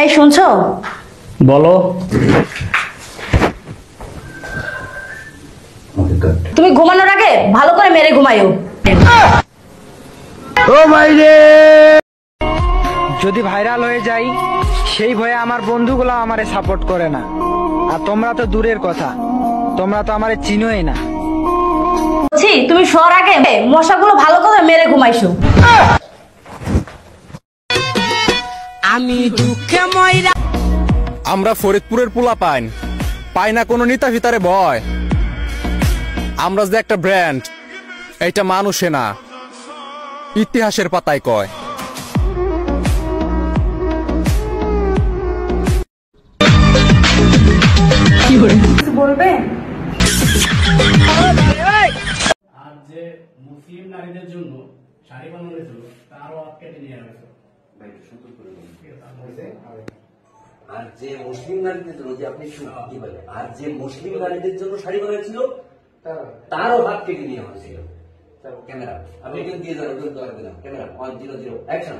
এই শুনছো? বলো। তুমি ঘুমানোর আগে ভালো করে মেরে ঘুমাইও। ও ভাই রে, যদি ভাইরাল হয়ে যাই সেই ভয়ে আমার বন্ধুগুলো আমারে সাপোর্ট করে না, আর তোমরা তো দূরের কথা, তোমরা তো আমারে চিনোই না। তুমি শোয়ার আগে মশাগুলো ভালো করে মেরে ঘুমাইছো। আমি দুঃখে ময়রা। আমরা ফরিদপুরের পোলা পাই না কোনো নেতা ভিতরে ভয়। আমরা যে একটা ব্র্যান্ড, এইটা মানুষে না ইতিহাসের পাতায় কয়। বলবে আর যে মুসলিম নারীদের জন্য শাড়ি বানানো হয়েছিল তারও কেটে নিয়ে গেছে। আর যে মুসলিম নারীদের জন্য, যে আপনি কি বলেন, আর যে মুসলিম নারীদের জন্য শাড়ি বানাচ্ছিল তারও হাত কেটে নিয়ে হয়েছিল। ক্যামেরা আপনি কিন্তু দিয়ে যান, ওদের দরকার দিলাম। Camera 100 action.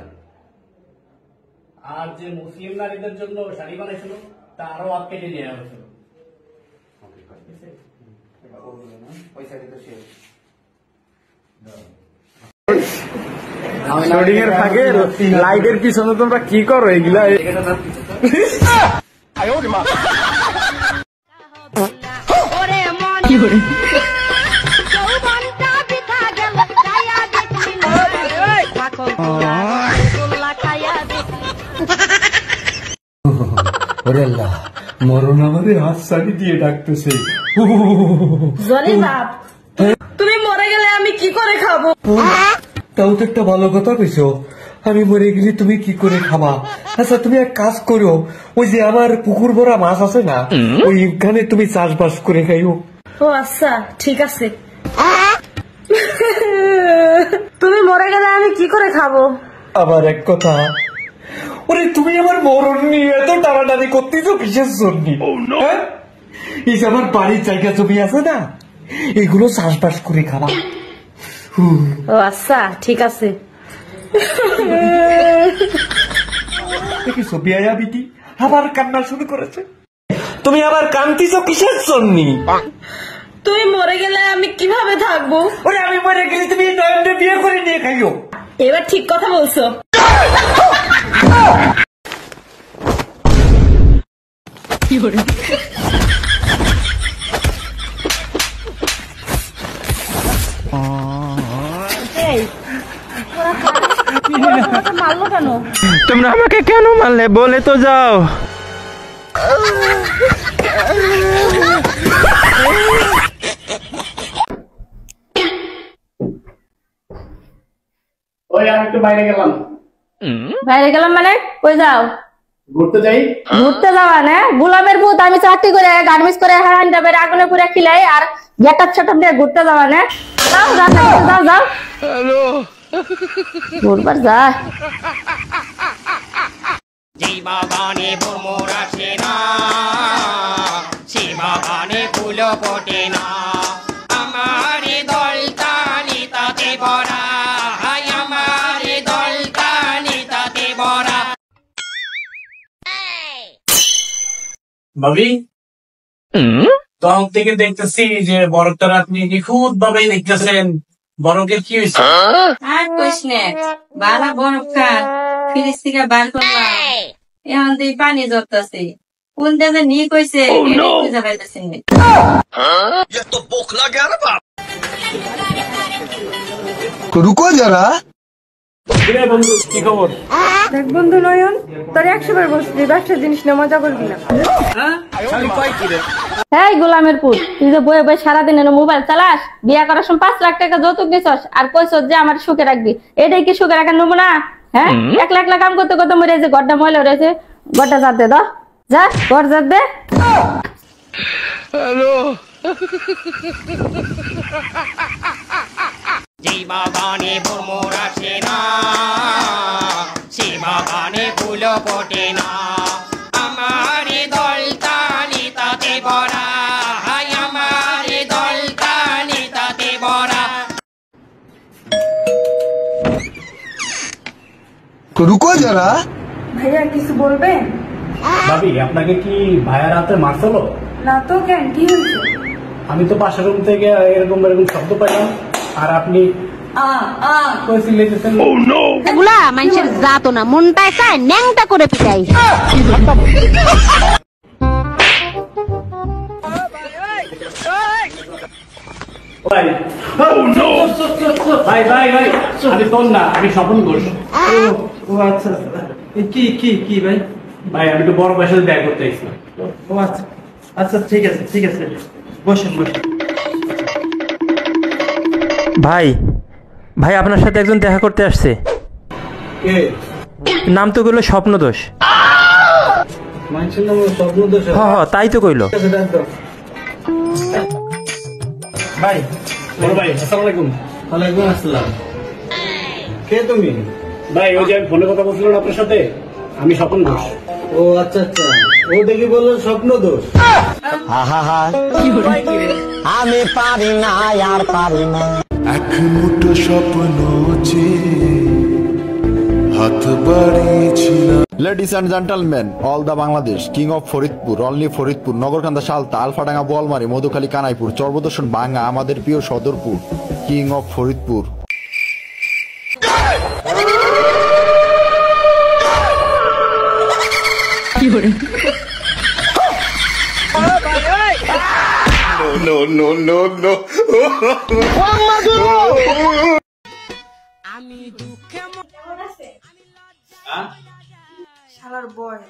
আর যে মুসলিম নারীদের জন্য শাড়ি বানাইছিল তারও হাত কেটে নিয়ে হয়েছিল। শুটিং এর ফাঁকে লাইটের পিছনে তোমরা কি করো এগুলা? মরণ আমাদের হাত শাড়ি দিয়ে ডাকতেছে। তুমি মরে গেলে আমি কি করে খাবো? তাও তো একটা ভালো কথা কইছো, আমি মরে গেলে তুমি কি করে খাবা? আচ্ছা তুমি এক কাজ করো, ওই যে আমার পুকুর ভরা মাছ আছে না, ওইখানে তুমি চাষবাস করে খাইও। ও আচ্ছা ঠিক আছে। তুমি মরে গেলে আমি কি করে খাবো? আবার এক কথা, ওরে তুমি আমার মরণ নিয়ে এত টানাটানি করতেছো কিসের জন্য? হ্যাঁ? এই যে আমার বাড়ির জায়গা জমি আছে না, এগুলো চাষবাস করে খাবা। ও আচ্ছা ঠিক আছে। দেখিস বিয়া বিটি আবার কান্না শুরু করেছে। তুমি আবার কান্দিছো কিসের জন্য? তুমি মরে গেলে আমি কিভাবে থাকবো? ওরে আমি মরে গেলে তুমি নয়নকে বিয়ে করে নিয়ে খাইও। এবার ঠিক কথা বলছো। মারলো কেন? তোমরা আমাকে কেন মারলে বলে তো যাও। ওই আমি একটু বাইরে গেলাম। বাইরে গেলাম মানে কই যাও? ঘুরতে যাই। ঘুরতে যাওয়া না? গোলামের ভূত আমি চাকরি করে গার্মেন্টস করে হারান যাবে আগুনে পুরে খিলাই আর গেটার ছটা দিয়ে ঘুরতে যাওয়া না? যাও যাও যাও যাও। হ্যালো ঘুরবার যা। যেই বাগানে ভ্রমর আসে না, সে বাগানে ফুল ফোটে না। আমার দলটা নিতাতে ভরা, আমার দলটা নিতাতে ভরা। ভাবি তখন থেকে দেখতেছি যে বরকটা আপনি নিখুঁত ভাবে দেখতেছেন। বরকের কি হয়েছে? আর কইস না, বালা বরফ খান ফ্রিজ থেকে বার করলাম, এখন তুই পানি ঝরতেছে। কোন দেশে নিয়ে কইছে খুঁজে পাইতেছি না। রুকো যারা। বন্ধু কি খবর? দেখ বন্ধু নয়ন, তোর 100 বার বলছি ব্যবসার জিনিস নিয়ে মজা করবি না। এই গোলামের পুত, তুই যে বয়ে বয়ে সারাদিন মোবাইল চালাস, বিয়া করার সময় 5 লাখ টাকা যৌতুক দিছস আর কইছস যে আমার সুখে রাখবি। এটাই কি সুখে রাখার নমুনা? হ্যাঁ, 1 লাখ কাম করতে করতে মরে যে গড়টা ময়লা রয়েছে, গড়টা জাত দে দাও, যা গড় জাত দে। হ্যালো যেই বাগানে ভ্রমর আসে না, সে বাগানে ফুল ফোটে না। আমার দলটা নিতাতে ভরা, আমার দলটা নিতাতে ভরা। রুকো যারা। ভাইয়া কিছু বলবে? ভাবি আপনাকে কি ভাইয়ার হাতে মারছিল? না তো কেন, কি হয়েছে? আমি তো পাশের রুম থেকে এরকম এরকম শব্দ পাইলাম, আর আপনি কইছিলেন এগুলা মানুষের জাত না, মনটায় চায় ন্যাংটা করে পিটাই। ভাই ভাই ভাই ভাই আমি তোর না, আমি স্বপন ঘোষ। ও আচ্ছা, কি কি কি ভাই? ভাই আমি তো বড় ভাইয়ের সাথে দেখা করতে চাইছিলাম। ও আচ্ছা আচ্ছা, ঠিক আছে ঠিক আছে, বসেন বসেন। ভাই ভাই আপনার সাথে একজন দেখা করতে আসছে। কে? নাম তো কইলো স্বপ্নদোষ। মানুষের নাম স্বপ্নদোষ? হ্যাঁ তাই তো কইলো। ভাই বড় ভাই, আসসালামু আলাইকুম। ওয়ালাইকুম আসসালাম। কে তুমি? ভাই ওই যে আমি ফোনে কথা বলছিলাম আপনার সাথে, আমি স্বপন ঘোষ। ও আচ্ছা আচ্ছা, ও দেখি বললো স্বপ্ন দোষ। আমি পারি না আর পারি না। এক মুঠো স্বপ্ন যে হাত বাড়িয়েছিলাম। Ladies and gentlemen, all the Bangladesh, King of Faridpur, only Faridpur, Nagorkanda Salta, Alfadanga Bolmari, Modukhali Kanaipur, Chorbodoshon Banga, আমাদের প্রিয় Sadarpur, King of Faridpur. No, no, no, no. শালার বয়,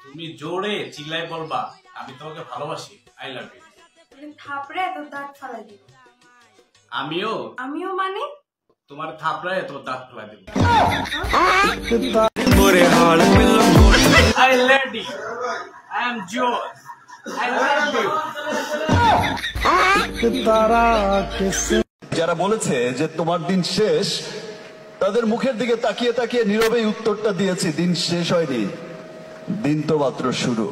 তুমি জোরে চিল্লাই বলবা আমি তোমাকে ভালোবাসি, আই লাভ ইউ। থাপড়ে তো দাঁত ফালাই দিব। আমিও আমিও মানে তোমার থাপড়ায় তোমার দাঁত ফেলা দেব। I love you, I M জোস, আই লাভ ইউ। যারা বলেছে যে তোমার দিন শেষ, তাদের মুখের দিকে তাকিয়ে তাকিয়ে নীরবেই উত্তরটা দিয়েছি, দিন শেষ হয়নি, দিন তো মাত্র শুরু।